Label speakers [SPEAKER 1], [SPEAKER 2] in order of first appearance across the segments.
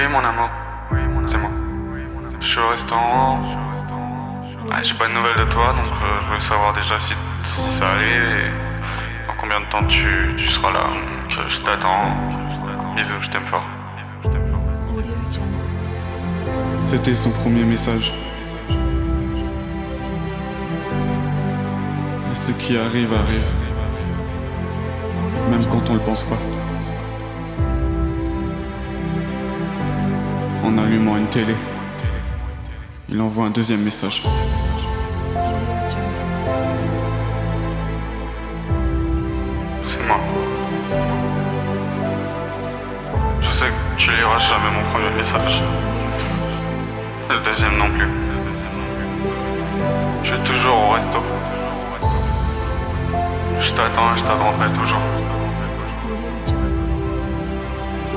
[SPEAKER 1] mon amour. C'est moi. Je suis au restaurant. Ah, j'ai pas de nouvelles de toi, donc je voulais savoir déjà si ça allait et dans combien de temps tu seras là. Je t'attends. Bisous, je t'aime fort.
[SPEAKER 2] C'était son premier message. Et ce qui arrive, arrive. Même quand on le pense pas. En allumant une télé, il envoie un deuxième message.
[SPEAKER 1] C'est moi. Je sais que tu liras jamais mon premier message. Le deuxième non plus. Je suis toujours au resto. Je t'attends et je t'attendrai toujours.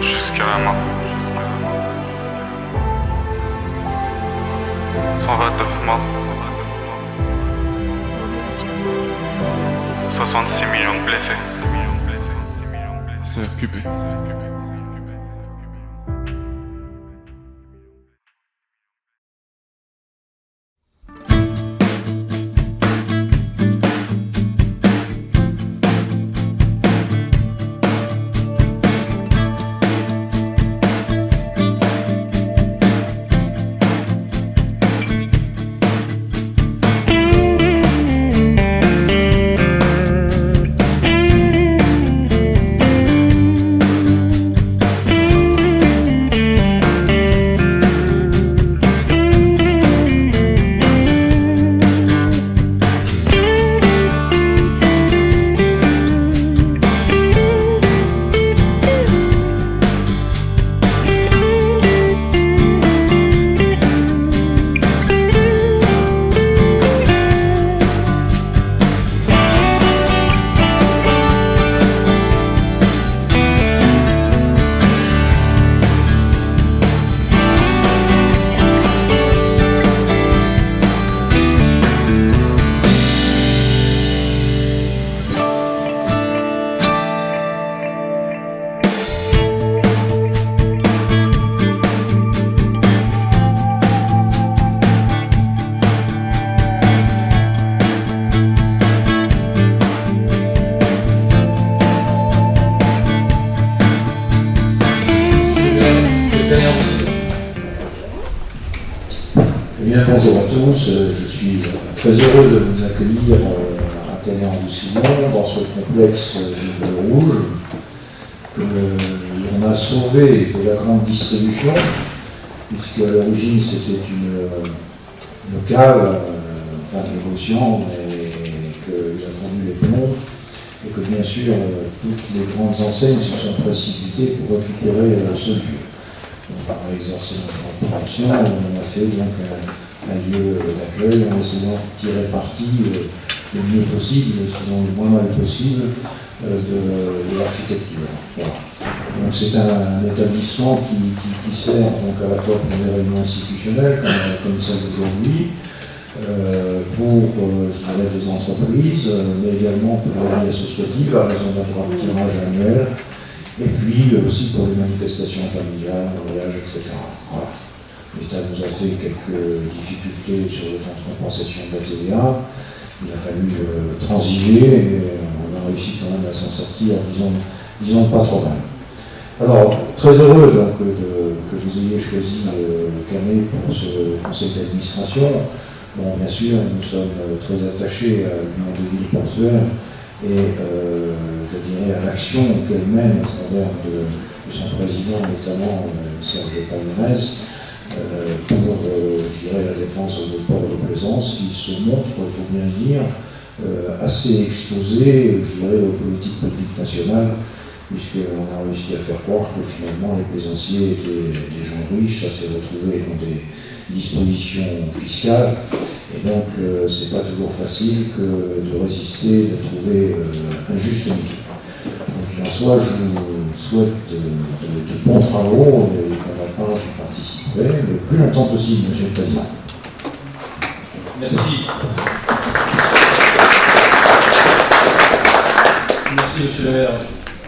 [SPEAKER 1] Jusqu'à la mort. 129 morts. 66 millions de blessés.
[SPEAKER 2] CRQP.
[SPEAKER 3] Eh bien, bonjour à tous, je suis très heureux de vous accueillir à Canet-en-Roussillon, dans ce complexe de rouge que l'on a sauvé de la grande distribution, puisque à l'origine c'était une cave, enfin négociant, mais qu'il a fondu les plombs, et que bien sûr toutes les grandes enseignes se sont précipitées pour récupérer ce lieu. On a exercé notre fonction, on a fait donc un lieu d'accueil en essayant de tirer parti le mieux possible, sinon le moins mal possible, de l'architecture. Voilà. Donc c'est un établissement qui sert donc à la fois pour des réunions institutionnelles comme celle d'aujourd'hui, pour je dirais, des entreprises, mais également pour la vie associative à raison d'un droit de tirage annuel. Et puis aussi pour les manifestations familiales, mariages, etc. Voilà. L'État nous a fait quelques difficultés sur le fonds de compensation de la TVA. Il a fallu transiger et on a réussi quand même à s'en sortir, disons pas trop mal. Alors, très heureux donc, que vous ayez choisi Canet pour ce conseil d'administration. Bon, bien sûr, nous sommes très attachés à l'Union des villes portuaires et je dirais à l'action qu'elle mène au travers de son président, notamment Serge Palmerès, pour, je dirais, la défense de port de plaisance, qui se montre, il faut bien le dire, assez exposé, je dirais, aux politiques publiques nationales, puisqu'on a réussi à faire croire que finalement les plaisanciers étaient des gens riches, ça s'est retrouvé dans des dispositions fiscales. Et donc, c'est pas toujours facile que de résister, de trouver un juste milieu. Donc, en soi, je vous souhaite de bons travaux et pour ma part, j'y participerai le plus longtemps possible, Monsieur le Président.
[SPEAKER 4] Merci. Merci, Monsieur le maire.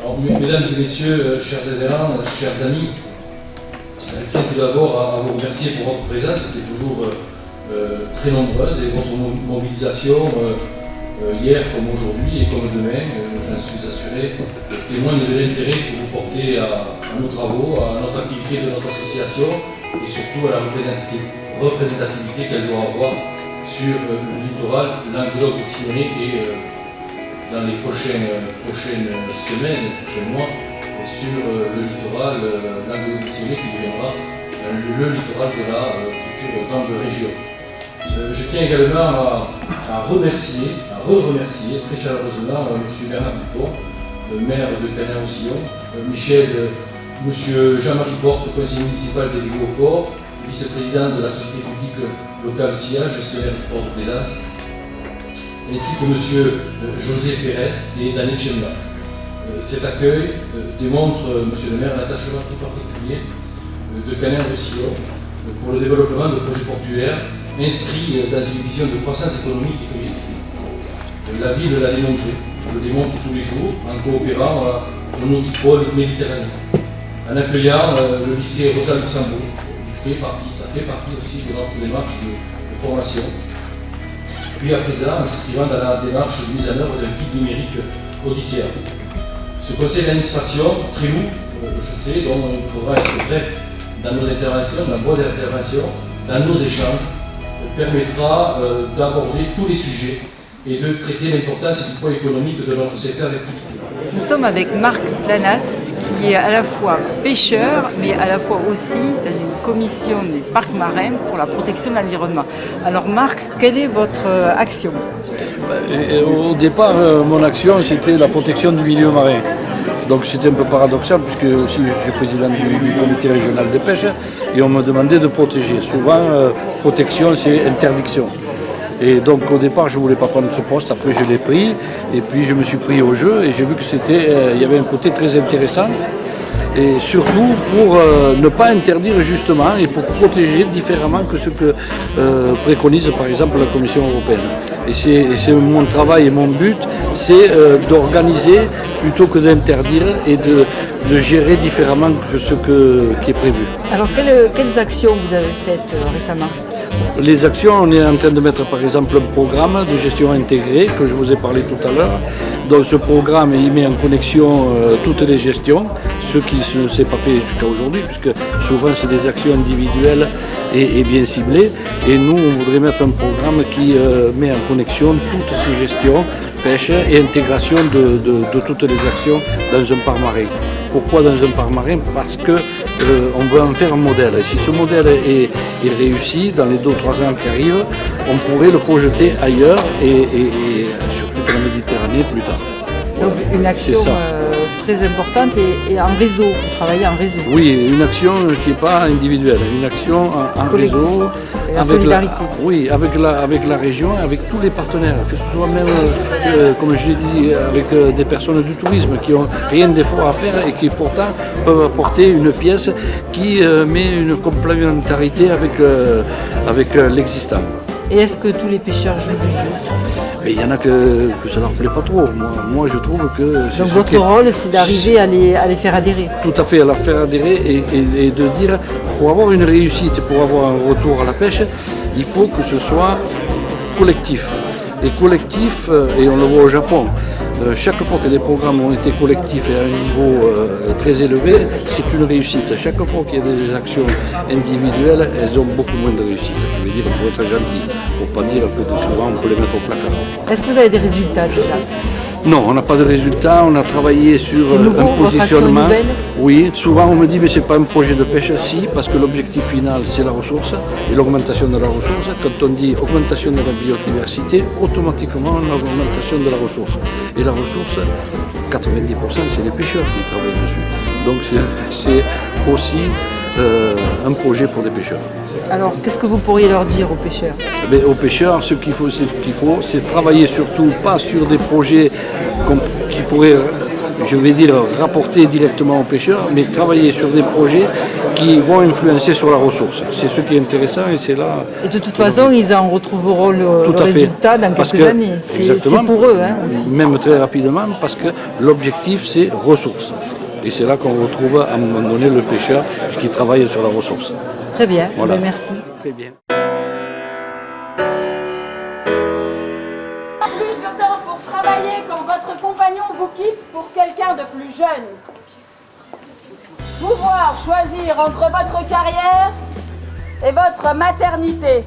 [SPEAKER 4] Alors, mesdames et messieurs, chers adhérents, chers amis, Je tiens tout d'abord à vous remercier pour votre présence, c'était toujours très nombreuse, et votre mobilisation hier comme aujourd'hui et comme demain, j'en suis assuré, témoigne de l'intérêt que vous portez à nos travaux, à notre activité de notre association et surtout à la représentativité qu'elle doit avoir sur le littoral, Languedoc-Roussillon et dans les prochaines semaines, prochains mois, sur le littoral Languedoc-Roussillon qui deviendra le littoral de la future grande région. Je tiens également à remercier très chaleureusement M. Bernard Dupont, maire de Canet-Roussillon, M. Jean-Marie Porte, conseiller municipal délégué au port, vice-président de la société publique locale SIA, gestionnaire du port de Plaisance, ainsi que M. José Pérez et Daniel Chemla. Cet accueil démontre, M. le maire, l'attachement tout particulier de Canet-Roussillon pour le développement de projets portuaires inscrits dans une vision de croissance économique et touristique. La ville l'a démontré, le démontre tous les jours en coopérant au Nautipole méditerranéen, en accueillant le lycée Rosa Luxembourg. Ça fait partie aussi de notre démarche de formation. Puis à présent, en s'inscrivant dans la démarche de mise en œuvre d'un guide numérique Odyssea. Ce conseil d'administration, très lourd, je sais, dont il faudra être bref dans nos interventions, dans vos interventions, dans nos échanges, permettra d'aborder tous les sujets et de traiter l'importance du poids économique de notre secteur d'activité.
[SPEAKER 5] Nous sommes avec Marc Planas, qui est à la fois pêcheur, mais à la fois aussi dans une commission des parcs marins pour la protection de l'environnement. Alors Marc, quelle est votre action?
[SPEAKER 6] Au départ, mon action, c'était la protection du milieu marin. Donc c'était un peu paradoxal, puisque aussi je suis président du comité régional de pêche, et on me demandait de protéger. Souvent, protection, c'est interdiction. Et donc au départ, je ne voulais pas prendre ce poste, après je l'ai pris, et puis je me suis pris au jeu, et j'ai vu que il y avait un côté très intéressant, et surtout pour ne pas interdire justement, et pour protéger différemment que ce que préconise par exemple la Commission européenne. Et c'est mon travail et mon but, c'est d'organiser plutôt que d'interdire et de gérer différemment que ce qui est prévu.
[SPEAKER 5] Alors quelles actions vous avez faites récemment?
[SPEAKER 6] Les actions, on est en train de mettre par exemple un programme de gestion intégrée que je vous ai parlé tout à l'heure. Dans ce programme, il met en connexion toutes les gestions, ce qui ne s'est pas fait jusqu'à aujourd'hui, puisque souvent c'est des actions individuelles et bien ciblées. Et nous, on voudrait mettre un programme qui met en connexion toutes ces gestions, pêche et intégration de toutes les actions dans un parc marin. Pourquoi dans un parc marin? Parce qu'on veut en faire un modèle. Et si ce modèle est réussi dans les 2 ou 3 ans qui arrivent, on pourrait le projeter ailleurs et surtout dans la Méditerranée plus tard.
[SPEAKER 5] Donc une action très importante et en réseau, vous travaillez en réseau.
[SPEAKER 6] Oui, une action qui n'est pas individuelle, une action en réseau.
[SPEAKER 5] Et en solidarité.
[SPEAKER 6] Oui, avec la région, avec tous les partenaires, que ce soit même, comme je l'ai dit, avec des personnes du tourisme qui n'ont rien d'effort à faire et qui pourtant peuvent apporter une pièce qui met une complémentarité avec l'existant.
[SPEAKER 5] Et est-ce que tous les pêcheurs jouent du jeu?
[SPEAKER 6] Mais il y en a que ça ne leur plaît pas trop. Moi, je trouve que...
[SPEAKER 5] Donc votre rôle, c'est d'arriver à les faire adhérer? Tout
[SPEAKER 6] à fait, à la faire adhérer et de dire, pour avoir une réussite, pour avoir un retour à la pêche, il faut que ce soit collectif. Et collectif, et on le voit au Japon, chaque fois que des programmes ont été collectifs et à un niveau très élevé, c'est une réussite. Chaque fois qu'il y a des actions individuelles, elles ont beaucoup moins de réussite. Je veux dire, pour être gentil, pour ne pas dire que souvent on peut les mettre au placard.
[SPEAKER 5] Est-ce que vous avez des résultats déjà?
[SPEAKER 6] Non, on n'a pas de résultats, on a travaillé sur un positionnement. Oui, souvent on me dit mais c'est pas un projet de pêche, si, parce que l'objectif final c'est la ressource et l'augmentation de la ressource. Quand on dit augmentation de la biodiversité, automatiquement on a l'augmentation de la ressource. Et la ressource, 90% c'est les pêcheurs qui travaillent dessus. Donc c'est aussi un projet pour des pêcheurs.
[SPEAKER 5] Alors, qu'est-ce que vous pourriez leur dire aux pêcheurs?
[SPEAKER 6] Aux pêcheurs, ce qu'il faut, c'est travailler surtout pas sur des projets qui pourraient, je vais dire, rapporter directement aux pêcheurs, mais travailler sur des projets qui vont influencer sur la ressource. C'est ce qui est intéressant et c'est là...
[SPEAKER 5] Et de toute façon, ils en retrouveront le résultat dans quelques années. C'est pour eux aussi.
[SPEAKER 6] Même très rapidement, parce que l'objectif, c'est ressources. Et c'est là qu'on retrouve à un moment donné le pêcheur, puisqu'il travaille sur la ressource.
[SPEAKER 5] Très bien,
[SPEAKER 6] Voilà.
[SPEAKER 5] merci.
[SPEAKER 6] Très bien.
[SPEAKER 7] Plus de temps pour travailler quand votre compagnon vous quitte pour quelqu'un de plus jeune. Pouvoir choisir entre votre carrière et votre maternité.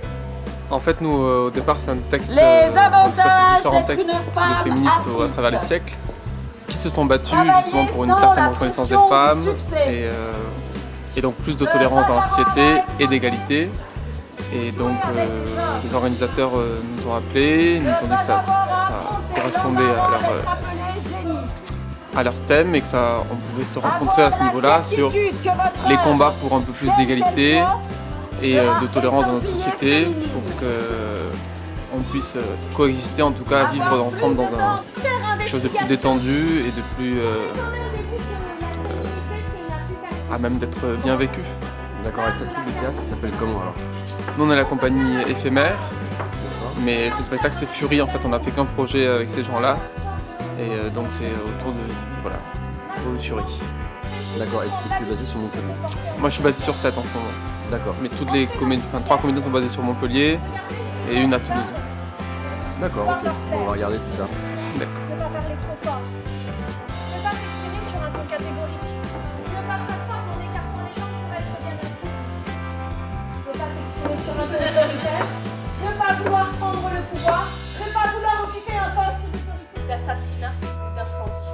[SPEAKER 8] En fait, nous, au départ, c'est un texte,
[SPEAKER 7] Les avantages
[SPEAKER 8] différents
[SPEAKER 7] d'être
[SPEAKER 8] textes
[SPEAKER 7] une femme
[SPEAKER 8] de féministes à
[SPEAKER 7] artiste.
[SPEAKER 8] travers les siècles qui se sont battus
[SPEAKER 7] Travailler
[SPEAKER 8] justement pour une
[SPEAKER 7] sans
[SPEAKER 8] certaine
[SPEAKER 7] la
[SPEAKER 8] reconnaissance des
[SPEAKER 7] pression du
[SPEAKER 8] femmes
[SPEAKER 7] succès.
[SPEAKER 8] et donc plus de tolérance dans la société et d'égalité. Et donc les organisateurs nous ont appelés, nous ont dit que ça correspondait à leur thème et que on pouvait se rencontrer à ce niveau-là sur les combats pour un peu plus d'égalité et de tolérance dans notre société pour qu'on puisse coexister, en tout cas vivre ensemble dans quelque chose de plus détendu et de plus à même d'être bien vécu.
[SPEAKER 9] D'accord, avec ta troupe de théâtre, ça s'appelle comment alors?
[SPEAKER 8] Nous on est la compagnie éphémère, mais ce spectacle c'est Fury, en fait on a fait qu'un projet avec ces gens-là et donc c'est autour de Fury.
[SPEAKER 9] D'accord, et tu es basé sur Montpellier?
[SPEAKER 8] Moi je suis basé sur 7 en ce moment.
[SPEAKER 9] D'accord.
[SPEAKER 8] Mais toutes les comédies, 3 comédies sont basées sur Montpellier et une à Toulouse.
[SPEAKER 9] D'accord, ok. On va regarder tout ça.
[SPEAKER 8] D'accord.
[SPEAKER 7] Ne pas parler trop fort. Ne pas s'exprimer sur un ton catégorique. Ne pas s'asseoir en écartant les jambes pour être bien assise. Ne pas s'exprimer sur un ton autoritaire. Ne pas vouloir prendre le pouvoir. Ne pas vouloir occuper un poste d'autorité.
[SPEAKER 10] D'assassinat ou d'incendie.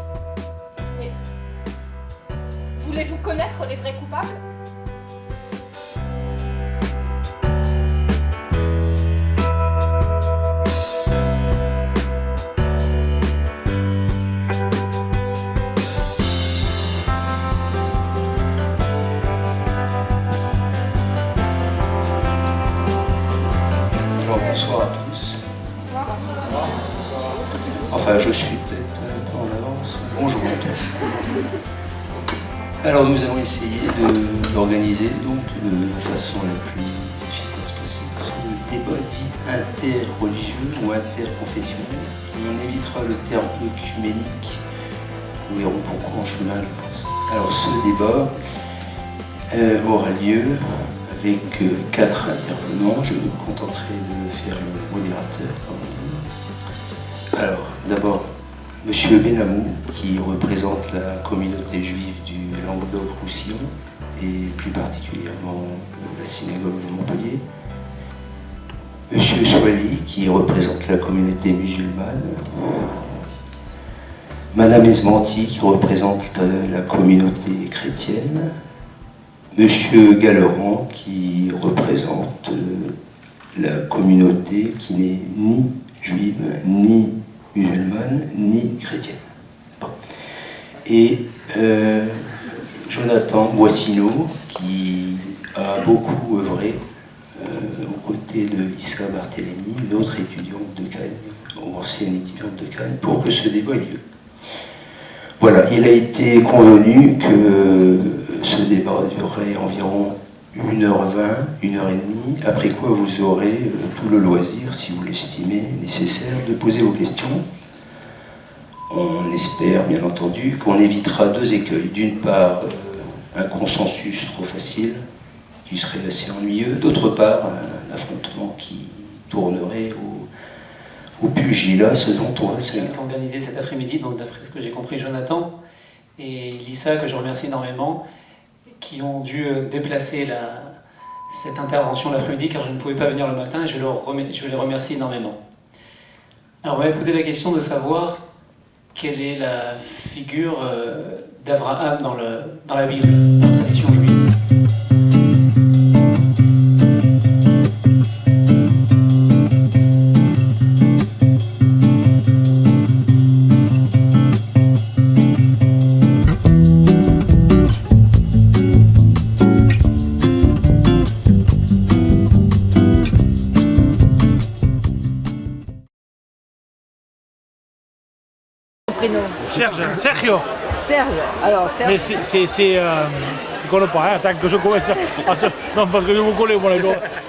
[SPEAKER 10] Mais voulez-vous connaître les vrais coupables?
[SPEAKER 11] Bonsoir à tous. Enfin, je suis peut-être pas en avance. Bonjour à tous. Alors, nous allons essayer d'organiser donc de façon la plus efficace possible ce débat dit interreligieux ou interconfessionnel. On évitera le terme œcuménique. Nous verrons pourquoi en chemin, je pense. Alors, ce débat aura lieu avec 4 intervenants. Je me contenterai de faire le modérateur. Alors, d'abord, M. Benamou, qui représente la communauté juive du Languedoc-Roussillon, et plus particulièrement la synagogue de Montpellier. M. Souali, qui représente la communauté musulmane. Madame Esmanti, qui représente la communauté chrétienne. Monsieur Galleran, qui représente la communauté qui n'est ni juive, ni musulmane, ni chrétienne. Bon. Et Jonathan Boissineau, qui a beaucoup œuvré aux côtés de Lisa Barthélémy, une autre étudiante de Cagnes, ancienne étudiante de Cagnes, pour que ce débat ait lieu. Voilà, il a été convenu que ce débat durerait environ 1h20, 1h30, après quoi vous aurez tout le loisir, si vous l'estimez nécessaire, de poser vos questions. On espère, bien entendu, qu'on évitera 2 écueils. D'une part, un consensus trop facile, qui serait assez ennuyeux. D'autre part, un affrontement qui tournerait au pugilat, ce dont on va se...
[SPEAKER 12] organisé cet après-midi, donc d'après ce que j'ai compris, Jonathan et Lisa, que je remercie énormément, qui ont dû déplacer cette intervention l'après-midi car je ne pouvais pas venir le matin et je les remercie énormément. Alors on m'avait posé la question de savoir quelle est la figure d'Abraham dans la Bible, dans la tradition juive.
[SPEAKER 5] Prénom.
[SPEAKER 13] Sergio.
[SPEAKER 5] Serge. Alors, Serge.
[SPEAKER 13] Mais c'est colle pas, hein, attends que je commence. Non, parce que je vous connais, moi,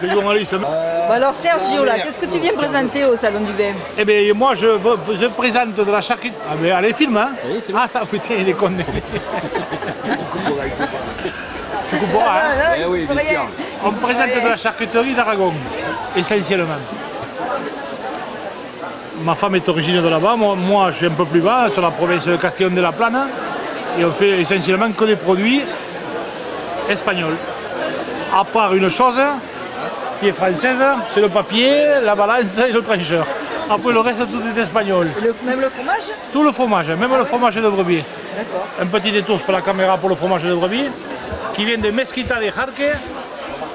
[SPEAKER 13] les journalistes.
[SPEAKER 5] Alors Sergio, là, qu'est-ce que tu viens présenter au Salon du Vin?
[SPEAKER 13] Eh bien, moi, je présente de la charcuterie. Ah, mais allez, film, hein. Ah, ça, putain, il est con. Tu comprends, hein.
[SPEAKER 9] Eh oui, bien sûr.
[SPEAKER 13] On présente de la charcuterie d'Aragon, essentiellement. Ma femme est originaire de là-bas, moi je suis un peu plus bas, sur la province de Castellón de la Plana, et on fait essentiellement que des produits espagnols. À part une chose qui est française, c'est le papier, la balance et le trancheur. Après le reste, tout est espagnol.
[SPEAKER 5] Même le fromage?
[SPEAKER 13] Tout le fromage, même le fromage de brebis.
[SPEAKER 5] D'accord.
[SPEAKER 13] Un petit détour pour la caméra pour le fromage de brebis, qui vient de Mesquita de Jarque,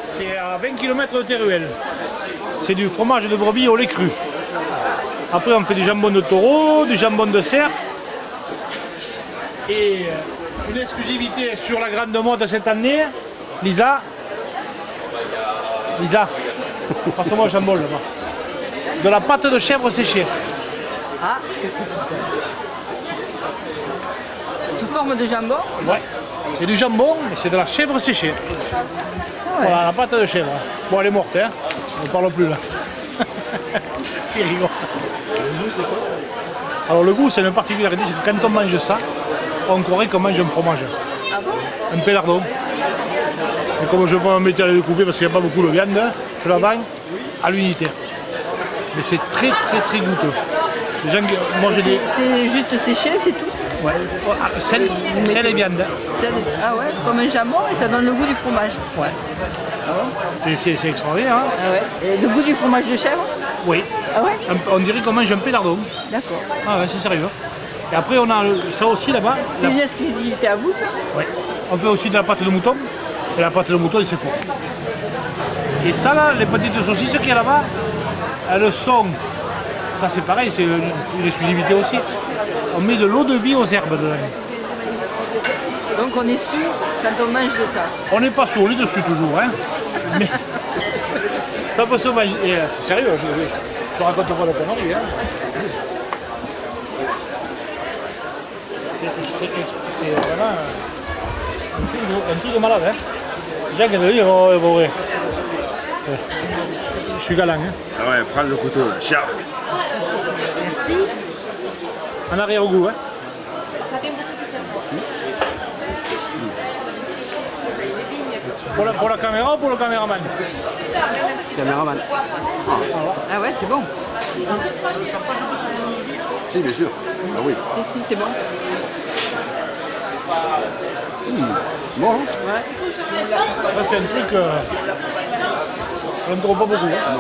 [SPEAKER 13] c'est à 20 km de Teruel. C'est du fromage de brebis au lait cru. Après, on fait du jambon de taureau, du jambon de cerf. Et une exclusivité sur la grande mode cette année, Lisa, passe-moi le jambon là-bas. De la pâte de chèvre séchée.
[SPEAKER 5] Ah, qu'est-ce que c'est ça? Sous forme de jambon?
[SPEAKER 13] Ouais, c'est du jambon, mais c'est de la chèvre séchée.
[SPEAKER 5] Ah ouais.
[SPEAKER 13] Voilà, la pâte de chèvre. Bon, elle est morte, hein. On ne parle plus là. Il rigole. Alors le goût, c'est une particularité, c'est que quand on mange ça, on croirait qu'on mange un fromage.
[SPEAKER 5] Ah bon?
[SPEAKER 13] Un pélardon. Et comme je ne vais pas m'embêter à les découper parce qu'il n'y a pas beaucoup de viande, je la vends à l'unité. Mais c'est très goûteux. Les gens, moi,
[SPEAKER 5] c'est juste séché, c'est tout?
[SPEAKER 13] Ouais. Sel et viande.
[SPEAKER 5] Ah ouais, comme un jambon et ça donne le goût du fromage.
[SPEAKER 13] Ouais.
[SPEAKER 5] Ah ouais.
[SPEAKER 13] C'est extraordinaire. Hein.
[SPEAKER 5] Ah ouais. Et le goût du fromage de chèvre?
[SPEAKER 13] Oui.
[SPEAKER 5] Ah ouais?
[SPEAKER 13] On dirait qu'on mange un pélardon.
[SPEAKER 5] D'accord.
[SPEAKER 13] Ah ouais, c'est sérieux. Et après, on a ça aussi là-bas.
[SPEAKER 5] C'est une exclusivité à vous, ça?
[SPEAKER 13] Oui. On fait aussi de la pâte de mouton. Et la pâte de mouton, c'est fort. Et ça, là, les petites saucisses qu'il y a là-bas, elles sont. Ça, c'est pareil, c'est une exclusivité aussi. On met de l'eau de vie aux herbes dedans.
[SPEAKER 5] Donc on est sous quand on mange ça?
[SPEAKER 13] On n'est pas sous, on est dessus toujours. Hein. Mais ça peut se manger. C'est sérieux, je raconte pas la connerie. Hein. C'est vraiment un truc de malade. Hein. Les gens qui te disent, oh, ouais. Je suis galant. Hein.
[SPEAKER 9] Ah ouais, prends le couteau là, shark.
[SPEAKER 5] Merci.
[SPEAKER 13] En arrière-goût. Hein. Pour la caméra ou pour le caméraman?
[SPEAKER 9] Caméraman.
[SPEAKER 5] Ah ouais, c'est bon.
[SPEAKER 9] Si, bien sûr. Ah oui.
[SPEAKER 5] Si, c'est bon.
[SPEAKER 9] Bon.
[SPEAKER 5] Ouais.
[SPEAKER 13] Ça, c'est un truc. On ne trouve pas beaucoup. Hein.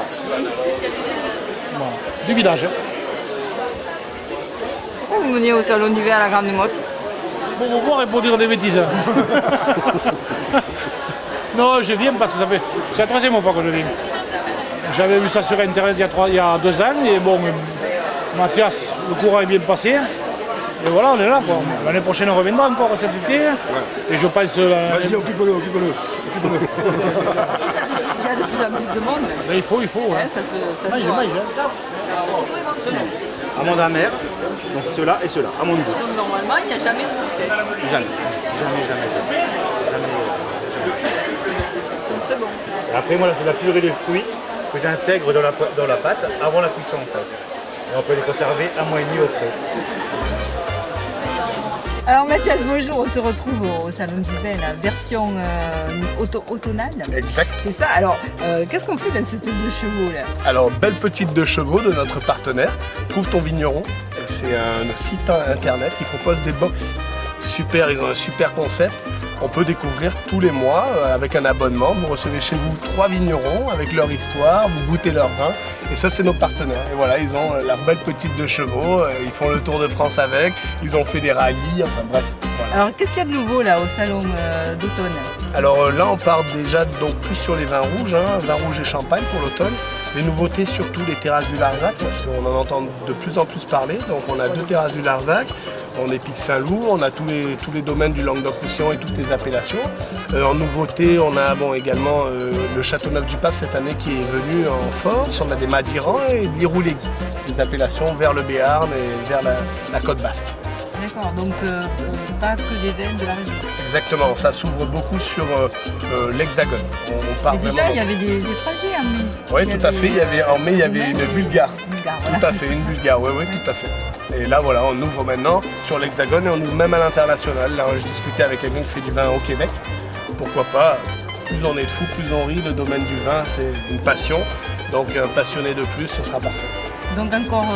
[SPEAKER 13] Bon. Du village. Hein.
[SPEAKER 5] Pourquoi vous venez au Salon du Vin à la Grande Motte?
[SPEAKER 13] Pour vous voir et pour dire des bêtises. Non, je viens parce que c'est la troisième fois que je viens. J'avais vu ça sur internet il y a 2 ans et bon, Mathias, le courant est bien passé. Et voilà, on est là. L'année prochaine, on reviendra encore cet été. Ouais. Et je pense.
[SPEAKER 9] Vas-y, occupe-le.
[SPEAKER 5] Il y a de plus en plus de monde.
[SPEAKER 13] Mais il faut.
[SPEAKER 5] Ouais, ça se voit.
[SPEAKER 14] Amande amère, donc ceux-là et ceux-là, amande goût.
[SPEAKER 5] Donc normalement, il n'y a jamais de bouteille.
[SPEAKER 14] Jamais.
[SPEAKER 5] C'est très bon.
[SPEAKER 14] Et après, moi, là, c'est la purée de fruits que j'intègre dans la pâte avant la cuisson, en fait. Et on peut les conserver 1 mois et demi au frais.
[SPEAKER 5] Alors Mathias, bonjour, on se retrouve au Salon du Vin, la version automnale.
[SPEAKER 15] Exact.
[SPEAKER 5] C'est ça, alors qu'est-ce qu'on fait dans cette 2 chevaux là?
[SPEAKER 15] Alors, belle petite 2 chevaux de notre partenaire, Trouve ton vigneron. C'est un site internet qui propose des box super, ils ont un super concept. On peut découvrir tous les mois avec un abonnement. Vous recevez chez vous 3 vignerons avec leur histoire, vous goûtez leur vin. Et ça, c'est nos partenaires. Et voilà, ils ont la belle petite 2 chevaux, ils font le Tour de France avec, ils ont fait des rallyes, enfin bref. Voilà.
[SPEAKER 5] Alors, qu'est-ce qu'il y a de nouveau là au salon d'automne?
[SPEAKER 15] Alors là, on part déjà donc plus sur les vins rouges, vins rouges et champagne pour l'automne. Les nouveautés, surtout les terrasses du Larzac, parce qu'on en entend de plus en plus parler. Donc on a 2 terrasses du Larzac, on est Pic Saint-Loup, on a tous les domaines du Languedoc-Roussillon et toutes les appellations. En nouveauté, on a également le Châteauneuf-du-Pape cette année qui est venu en force. On a des Madirans et de l'Iroulégui, des appellations vers le Béarn et vers la côte basque.
[SPEAKER 5] D'accord, donc pas que des vins de la région.
[SPEAKER 15] Exactement, ça s'ouvre beaucoup sur l'Hexagone. On part
[SPEAKER 5] Mais déjà,
[SPEAKER 15] vraiment...
[SPEAKER 5] il y avait des étrangers en mai.
[SPEAKER 15] Oui, tout à fait. En mai, il y avait une Bulgare.
[SPEAKER 5] Voilà.
[SPEAKER 15] Tout à fait, une Bulgare, oui, tout à fait. Et là, voilà, on ouvre maintenant sur l'Hexagone et on ouvre même à l'international. Là, je discutais avec quelqu'un qui fait du vin au Québec. Pourquoi pas, plus on est de fous, plus on rit. Le domaine du vin, c'est une passion. Donc, un passionné de plus, ce sera parfait.
[SPEAKER 5] Donc encore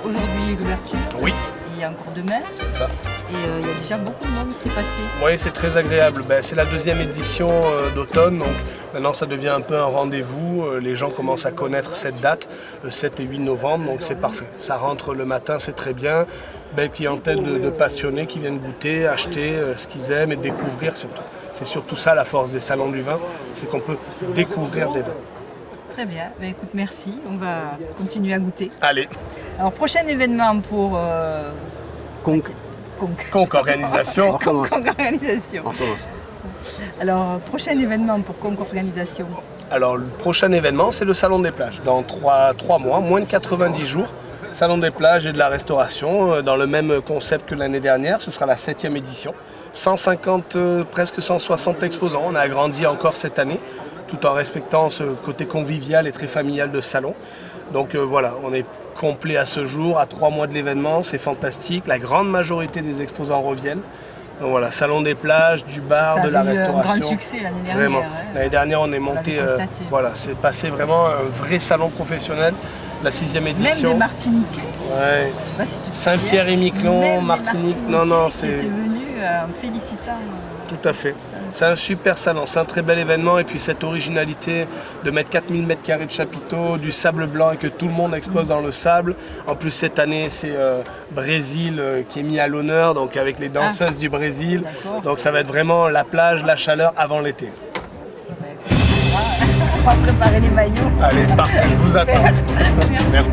[SPEAKER 5] aujourd'hui l'ouverture.
[SPEAKER 15] Oui.
[SPEAKER 5] Il y a encore demain.
[SPEAKER 15] C'est ça.
[SPEAKER 5] Et il y a déjà beaucoup de monde qui est passé.
[SPEAKER 15] Oui, c'est très agréable. C'est la deuxième édition d'automne, donc maintenant ça devient un peu un rendez-vous. Les gens commencent à connaître cette date, le 7 et 8 novembre, donc c'est parfait. Ça rentre le matin, c'est très bien. Belle clientèle de passionnés qui viennent goûter, acheter ce qu'ils aiment et découvrir surtout. C'est surtout ça la force des salons du vin, c'est qu'on peut découvrir des vins.
[SPEAKER 5] Très bien, écoute, merci. On va continuer à goûter.
[SPEAKER 15] Allez.
[SPEAKER 5] Alors, prochain événement pour...
[SPEAKER 15] Conque Organisation.
[SPEAKER 5] Conque Organisation. Alors, prochain événement pour Conque Organisation.
[SPEAKER 15] Alors, le prochain événement, c'est le Salon des plages. Dans 3 mois, moins de 90 jours. Salon des plages et de la restauration, dans le même concept que l'année dernière. Ce sera la 7e édition. 150, presque 160 exposants. On a agrandi encore cette année, tout en respectant ce côté convivial et très familial de salon. Donc voilà, on est complet à ce jour, à 3 mois de l'événement, c'est fantastique. La grande majorité des exposants reviennent. Donc voilà, salon des plages, du bar, de la restauration.
[SPEAKER 5] Ça a eu un grand succès l'année dernière.
[SPEAKER 15] Vraiment.
[SPEAKER 5] Hein.
[SPEAKER 15] L'année dernière, on est monté, voilà, c'est passé vraiment un vrai salon professionnel. La 6e édition.
[SPEAKER 5] Même des Martiniquais.
[SPEAKER 15] Ouais.
[SPEAKER 5] Je sais pas si tu te
[SPEAKER 15] Saint-Pierre-et-Miquelon, Martinique. Non, c'est.
[SPEAKER 5] Qui était venu en félicitant.
[SPEAKER 15] Tout à fait. C'est un super salon, c'est un très bel événement et puis cette originalité de mettre 4000 m² de chapiteaux, du sable blanc et que tout le monde expose dans le sable. En plus cette année c'est Brésil qui est mis à l'honneur, donc avec les danseuses du Brésil. Donc ça va être vraiment la plage, la chaleur avant l'été.
[SPEAKER 5] On va préparer les maillots.
[SPEAKER 15] Allez, parfait, je vous attends. Merci.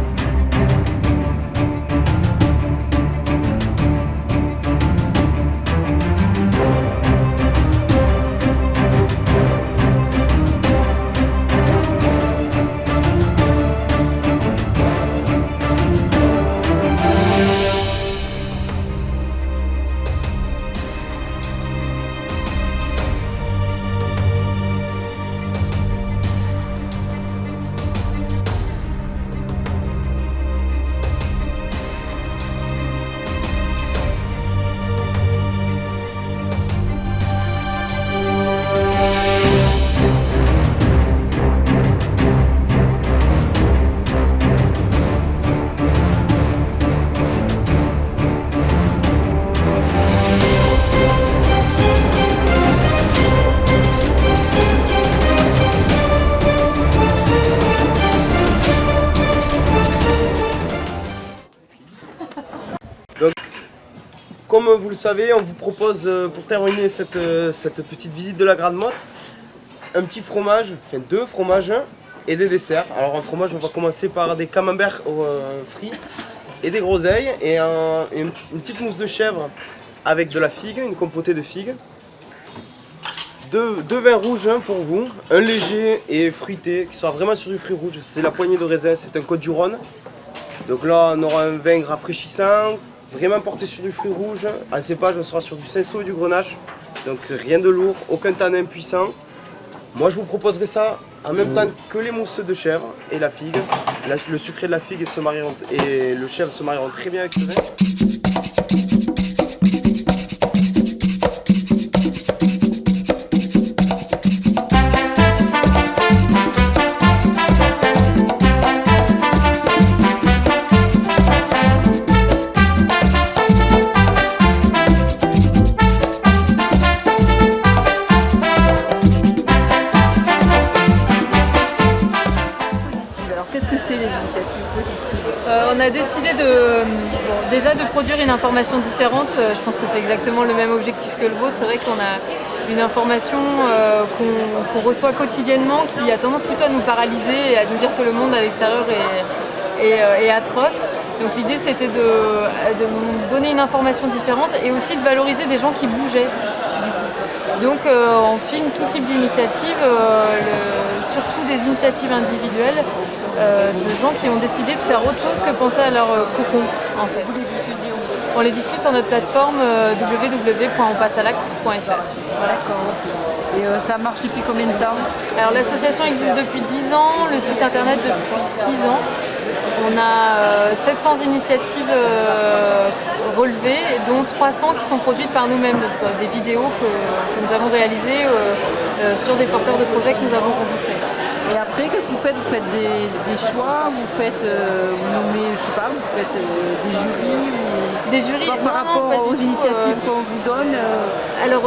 [SPEAKER 16] Donc, comme vous le savez, on vous propose pour terminer cette petite visite de la Grande Motte, un petit fromage, enfin 2 fromages et des desserts. Alors en fromage, on va commencer par des camemberts frits et des groseilles et une petite mousse de chèvre avec de la figue, une compotée de figues. 2 vins rouges pour vous, un léger et fruité qui sera vraiment sur du fruit rouge. C'est la poignée de raisin, c'est un Côte du Rhône. Donc là, on aura un vin rafraîchissant, vraiment porté sur du fruit rouge. En cépage, on sera sur du cinsault et du grenache. Donc rien de lourd, aucun tanin puissant. Moi, je vous proposerai ça en même temps que les mousses de chèvre et la figue. Le sucré de la figue et le chèvre se marieront très bien avec ce vin.
[SPEAKER 17] On a décidé déjà de produire une information différente. Je pense que c'est exactement le même objectif que le vôtre. C'est vrai qu'on a une information qu'on reçoit quotidiennement qui a tendance plutôt à nous paralyser et à nous dire que le monde à l'extérieur est atroce. Donc l'idée c'était de donner une information différente et aussi de valoriser des gens qui bougeaient. Donc on filme tout type d'initiatives, surtout des initiatives individuelles de gens qui ont décidé de faire autre chose que penser à leur cocon en fait. on les diffuse sur notre plateforme www.onpassealacte.fr.
[SPEAKER 5] D'accord, ok. Et ça marche depuis combien de temps?
[SPEAKER 17] Alors l'association existe depuis 10 ans, le site internet depuis 6 ans. On a 700 initiatives relevées, dont 300 qui sont produites par nous-mêmes, des vidéos que nous avons réalisées sur des porteurs de projets que nous avons rencontrés.
[SPEAKER 5] Et après, qu'est-ce que vous faites? Vous faites des choix, vous faites, vous nommez, je sais pas, vous faites des jurys
[SPEAKER 17] Des jurys
[SPEAKER 5] par rapport aux initiatives qu'on vous donne
[SPEAKER 17] Alors,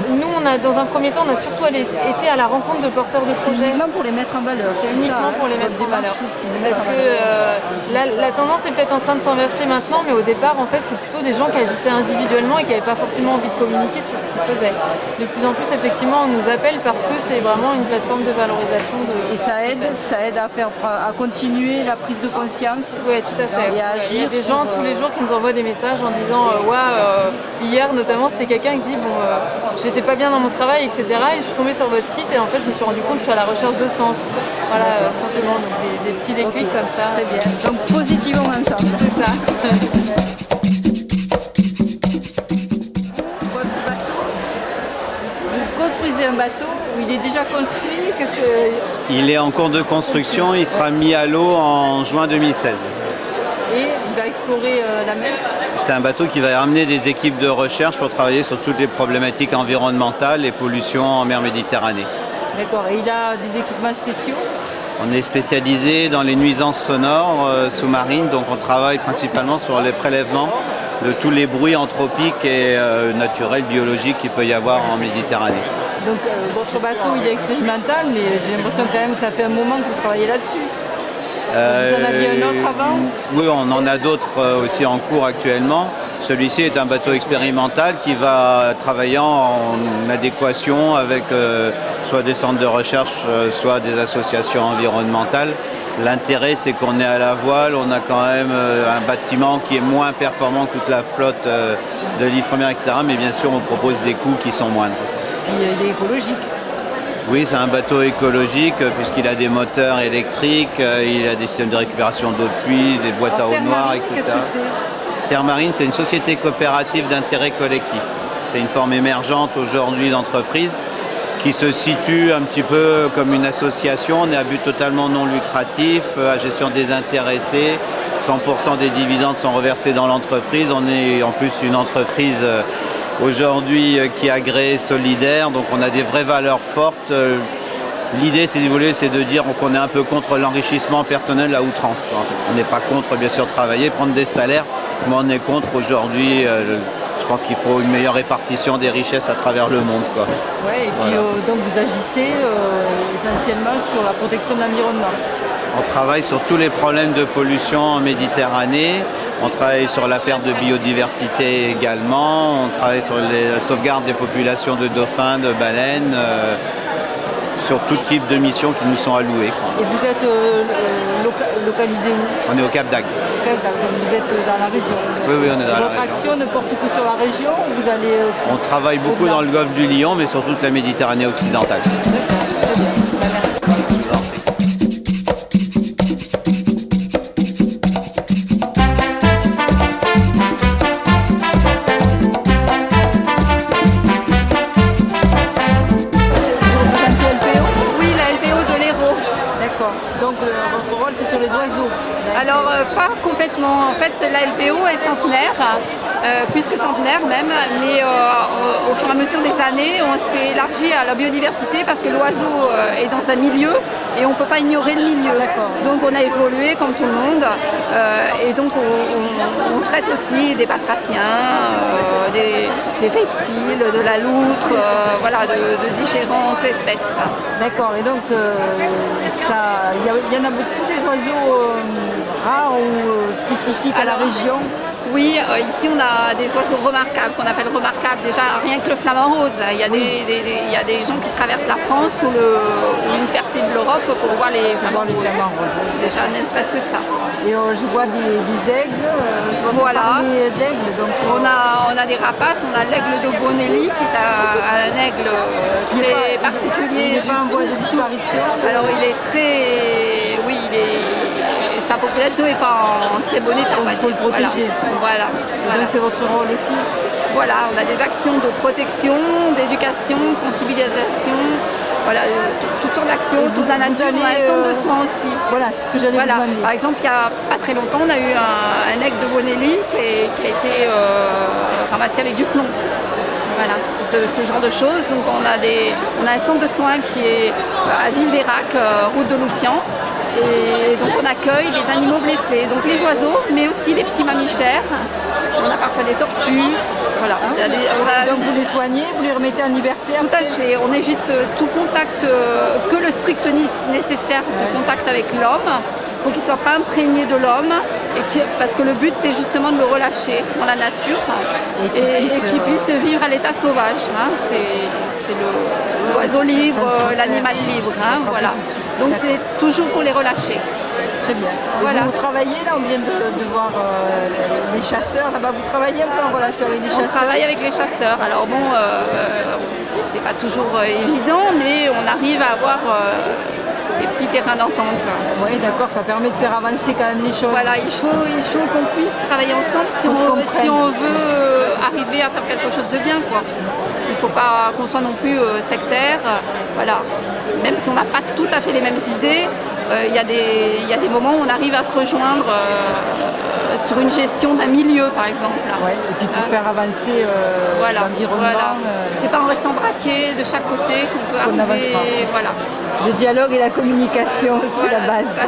[SPEAKER 17] nous, dans un premier temps, on a surtout été à la rencontre de porteurs de projets.
[SPEAKER 5] C'est uniquement pour les mettre en valeur.
[SPEAKER 17] C'est uniquement pour les mettre en valeur. Parce que la tendance est peut-être en train de s'inverser maintenant, mais au départ, en fait, c'est plutôt des gens qui agissaient individuellement et qui n'avaient pas forcément envie de communiquer sur ce qu'ils faisaient. De plus en plus, effectivement, on nous appelle parce que c'est vraiment une plateforme de valorisation.
[SPEAKER 5] Et ça aide à continuer la prise de conscience.
[SPEAKER 17] Oui, tout à fait.
[SPEAKER 5] Et à agir.
[SPEAKER 17] Il y a des gens tous les jours qui nous envoient des messages en disant hier notamment c'était quelqu'un qui dit j'étais pas bien dans mon travail, etc. Et je suis tombée sur votre site et en fait je me suis rendu compte que je suis à la recherche de sens. Voilà, simplement, donc des petits déclics comme ça.
[SPEAKER 5] Très bien. Donc positivement ensemble.
[SPEAKER 17] C'est ça.
[SPEAKER 5] Vous construisez un bateau, il est déjà construit.
[SPEAKER 18] Il est en cours de construction, il sera mis à l'eau en juin 2016.
[SPEAKER 5] Et il va explorer la mer.
[SPEAKER 18] C'est un bateau qui va amener des équipes de recherche pour travailler sur toutes les problématiques environnementales et pollution en mer Méditerranée.
[SPEAKER 5] D'accord, et il a des équipements spéciaux?
[SPEAKER 18] On est spécialisé dans les nuisances sonores sous-marines, donc on travaille principalement sur les prélèvements de tous les bruits anthropiques et naturels, biologiques qu'il peut y avoir en Méditerranée.
[SPEAKER 5] Donc votre bateau il est expérimental, mais j'ai l'impression quand même que ça fait un moment que vous travaillez là-dessus. Vous en aviez un autre avant?
[SPEAKER 18] Oui, on en a d'autres aussi en cours actuellement. Celui-ci est un bateau expérimental qui va travailler en adéquation avec soit des centres de recherche, soit des associations environnementales. L'intérêt, c'est qu'on est à la voile, on a quand même un bâtiment qui est moins performant que toute la flotte de l'Ifremer, etc. Mais bien sûr, on propose des coûts qui sont moindres.
[SPEAKER 5] Et il est écologique.
[SPEAKER 18] Oui, c'est un bateau écologique puisqu'il a des moteurs électriques, il a des systèmes de récupération d'eau de pluie, des boîtes à eau noire, etc.
[SPEAKER 5] Qu'est-ce que c'est?
[SPEAKER 18] Terre Marine, c'est une société coopérative d'intérêt collectif. C'est une forme émergente aujourd'hui d'entreprise qui se situe un petit peu comme une association. On est à but totalement non lucratif, à gestion désintéressée. 100% des dividendes sont reversés dans l'entreprise. On est en plus une entreprise aujourd'hui qui est agréée solidaire, donc on a des vraies valeurs fortes. L'idée, c'est de dire qu'on est un peu contre l'enrichissement personnel à outrance. On n'est pas contre, bien sûr, travailler, prendre des salaires, mais on est contre aujourd'hui. Je pense qu'il faut une meilleure répartition des richesses à travers le monde.
[SPEAKER 5] Ouais, et puis donc vous agissez essentiellement sur la protection de l'environnement.
[SPEAKER 18] On travaille sur tous les problèmes de pollution en Méditerranée. On travaille sur la perte de biodiversité également. On travaille sur la sauvegarde des populations de dauphins, de baleines. Sur tout type de missions qui nous sont allouées.
[SPEAKER 5] Et vous êtes localisé où?
[SPEAKER 18] On est au Cap d'Agde.
[SPEAKER 5] Vous êtes dans la région?
[SPEAKER 18] Oui, on est dans la région.
[SPEAKER 5] Votre action ne porte que sur la région ou vous allez...
[SPEAKER 18] On travaille beaucoup dans le golfe du Lion, mais sur toute la Méditerranée occidentale.
[SPEAKER 5] Donc votre rôle c'est sur les oiseaux?
[SPEAKER 10] Alors pas complètement, en fait la LPO est centenaire, plus que centenaire même, mais au fur et à mesure des années on s'est élargi à la biodiversité parce que l'oiseau est dans un milieu et on ne peut pas ignorer le milieu. Donc on a évolué comme tout le monde et donc on traite aussi des batraciens, des reptiles, de la loutre, voilà, de différentes espèces.
[SPEAKER 5] D'accord, et donc il y en a beaucoup des oiseaux rares ou spécifiques à la région?
[SPEAKER 10] Oui, ici on a des oiseaux remarquables, qu'on appelle remarquables, déjà rien que le flamant rose. Il y a des gens qui traversent la France ou une partie de l'Europe pour voir les flamants roses. Déjà, ne serait-ce que ça.
[SPEAKER 5] Et je vois des aigles,
[SPEAKER 10] voilà.
[SPEAKER 5] D'aigles, donc,
[SPEAKER 10] on a des rapaces, on a l'aigle de Bonelli qui est un aigle très particulier.
[SPEAKER 5] Il n'est pas en voie de disparition.
[SPEAKER 10] Alors il est très... Oui, il est sa population n'est pas en très bon état.
[SPEAKER 5] Il faut le protéger.
[SPEAKER 10] Voilà.
[SPEAKER 5] Donc c'est votre rôle aussi?
[SPEAKER 10] Voilà, on a des actions de protection, d'éducation, de sensibilisation, voilà, toutes sortes d'actions, toute la nature, on a un centre de soins aussi.
[SPEAKER 5] Voilà, c'est ce que j'allais vous demander.
[SPEAKER 10] Par exemple, il n'y a pas très longtemps, on a eu un aigle de Bonelli qui a été ramassé avec du plomb. Voilà, de ce genre de choses. Donc on a un centre de soins qui est à Villeveyrac, route de Loupian. Et donc on accueille des animaux blessés, donc les oiseaux, mais aussi les petits mammifères. On a parfois des tortues. Voilà.
[SPEAKER 5] Donc vous les soignez, vous les remettez en liberté?
[SPEAKER 10] Tout à fait. On évite tout contact, que le strict nécessaire de contact avec l'homme. Il faut qu'il ne soit pas imprégné de l'homme, parce que le but c'est justement de le relâcher dans la nature et qu'il puisse vivre à l'état sauvage. Hein. C'est l'oiseau libre, l'animal libre. Hein, voilà. Donc c'est toujours pour les relâcher.
[SPEAKER 5] Très bien.
[SPEAKER 10] Voilà.
[SPEAKER 5] Vous travaillez là, on vient de voir les chasseurs là-bas. Vous travaillez un peu en relation avec les chasseurs?
[SPEAKER 10] On travaille avec les chasseurs. Alors bon, c'est pas toujours évident, mais on arrive à avoir des petits terrains d'entente.
[SPEAKER 5] Oui, d'accord, ça permet de faire avancer quand même les choses.
[SPEAKER 10] Voilà, il faut qu'on puisse travailler ensemble si on veut arriver à faire quelque chose de bien, quoi. Il ne faut pas qu'on soit non plus sectaire. Voilà. Même si on n'a pas tout à fait les mêmes idées, il y a des moments où on arrive à se rejoindre sur une gestion d'un milieu, par exemple.
[SPEAKER 5] Ouais, et puis pour faire avancer l'environnement.
[SPEAKER 10] Voilà. C'est pas en restant braqué de chaque côté qu'on peut arriver. Voilà.
[SPEAKER 5] Le dialogue et la communication, c'est la base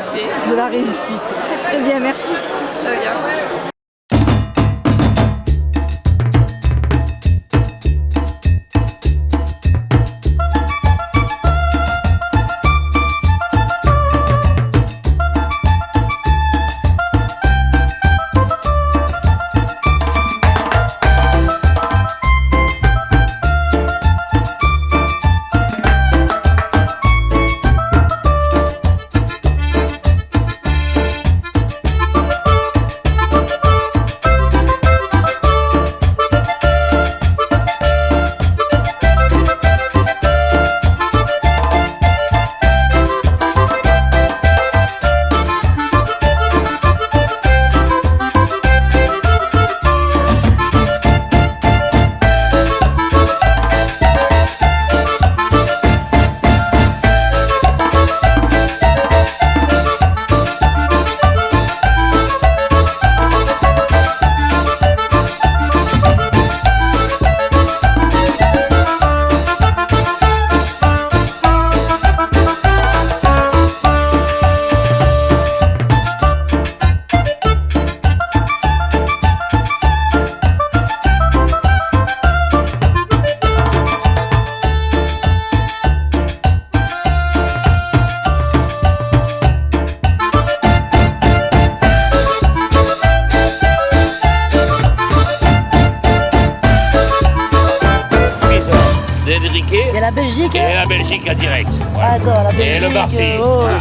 [SPEAKER 5] de la réussite. Très bien, merci.
[SPEAKER 10] De rien.
[SPEAKER 19] La Belgique.
[SPEAKER 20] Et la Belgique en direct. Voilà.
[SPEAKER 19] D'accord, la Belgique.
[SPEAKER 20] Et le Marseille.
[SPEAKER 19] Oh,
[SPEAKER 20] voilà.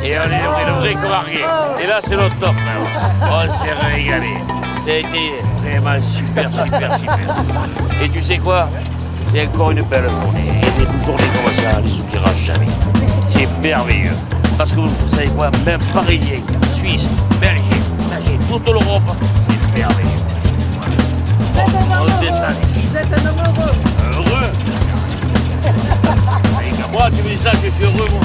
[SPEAKER 20] Et on est le vrai Comarguais. Et là, c'est le top. On s'est régalé. Ça a été vraiment super. Et tu sais quoi? C'est encore une belle journée. Et des journées comme ça, on ne les oubliera jamais. C'est merveilleux. Parce que vous savez quoi? Même Parisiens, Suisses, Belgiques, toute l'Europe, c'est merveilleux. Bon, on descend ici.
[SPEAKER 19] Vous êtes un homme heureux.
[SPEAKER 20] Heureux? Moi, tu me dis ça, je suis heureux, moi.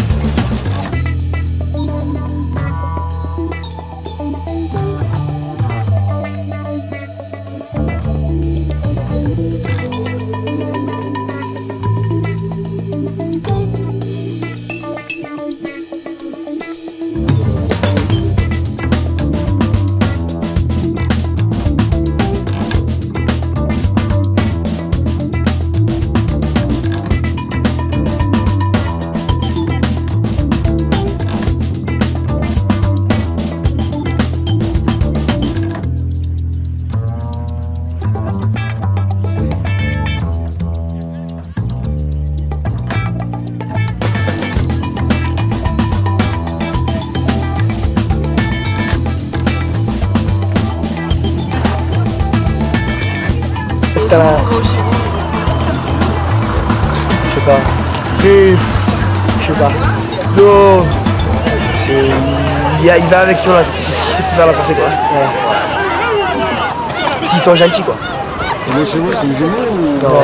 [SPEAKER 21] Je sais pas. Je sais pas. Non.
[SPEAKER 16] Il va avec qui sait qui va la porter quoi. Voilà. S'ils sont gentils quoi.
[SPEAKER 9] Et les chevaux, c'est une jument ou...
[SPEAKER 16] Non.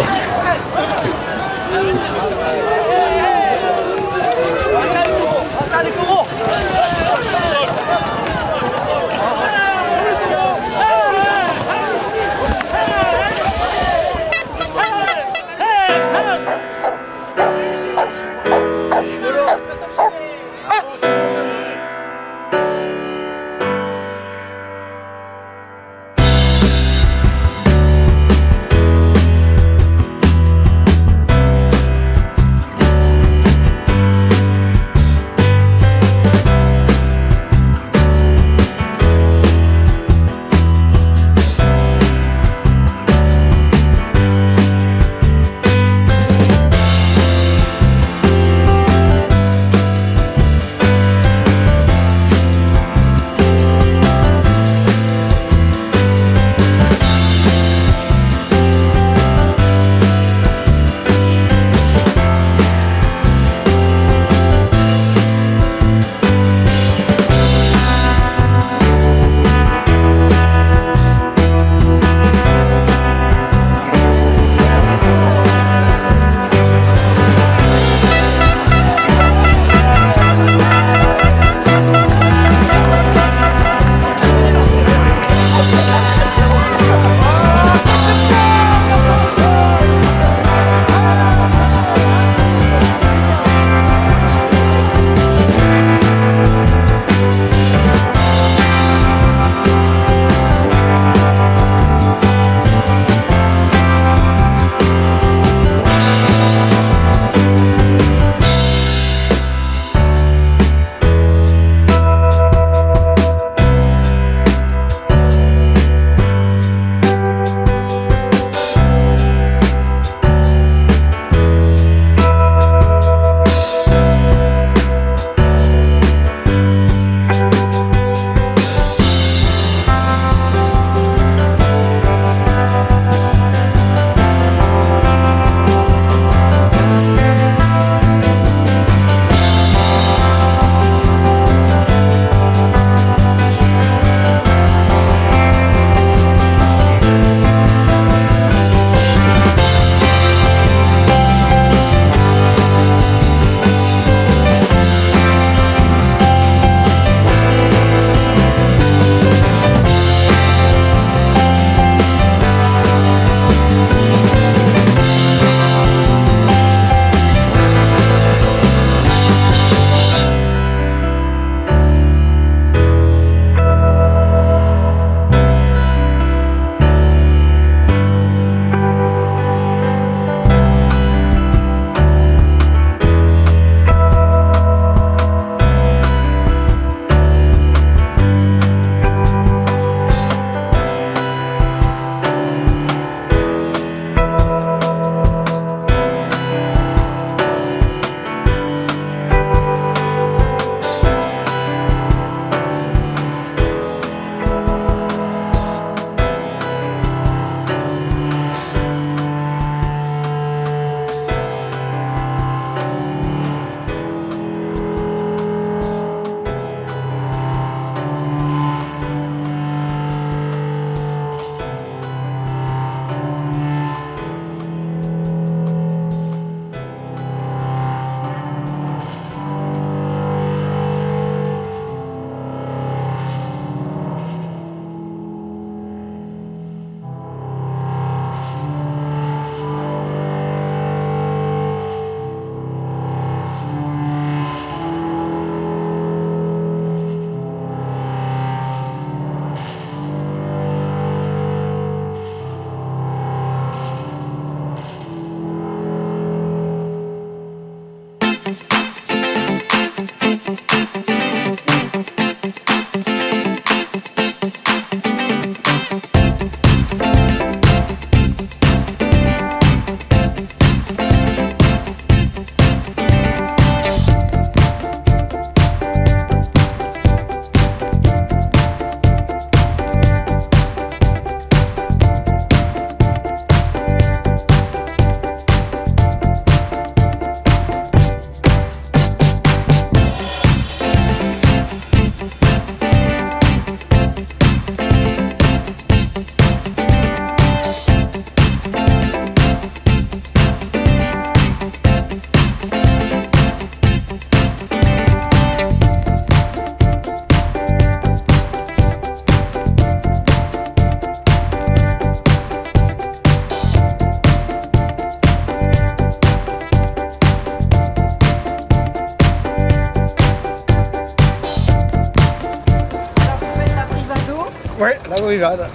[SPEAKER 13] brigade.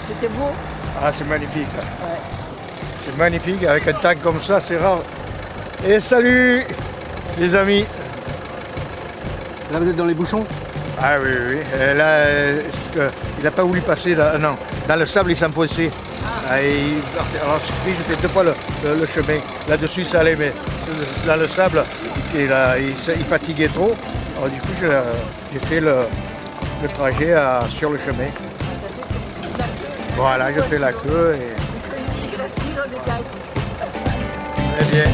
[SPEAKER 5] C'était beau.
[SPEAKER 13] Ah, c'est magnifique. C'est magnifique, avec un temps comme ça, c'est rare. Et salut les amis.
[SPEAKER 9] Là, vous êtes dans les bouchons?
[SPEAKER 13] Ah oui, oui. Et là, il n'a pas voulu passer, là, non. Dans le sable, il s'enfonçait. Alors, j'ai fait 2 fois le chemin. Là-dessus, ça allait, mais dans le sable, il fatiguait trop. Alors, du coup, j'ai fait le trajet sur le chemin. Voilà, je fais la queue et... Très bien.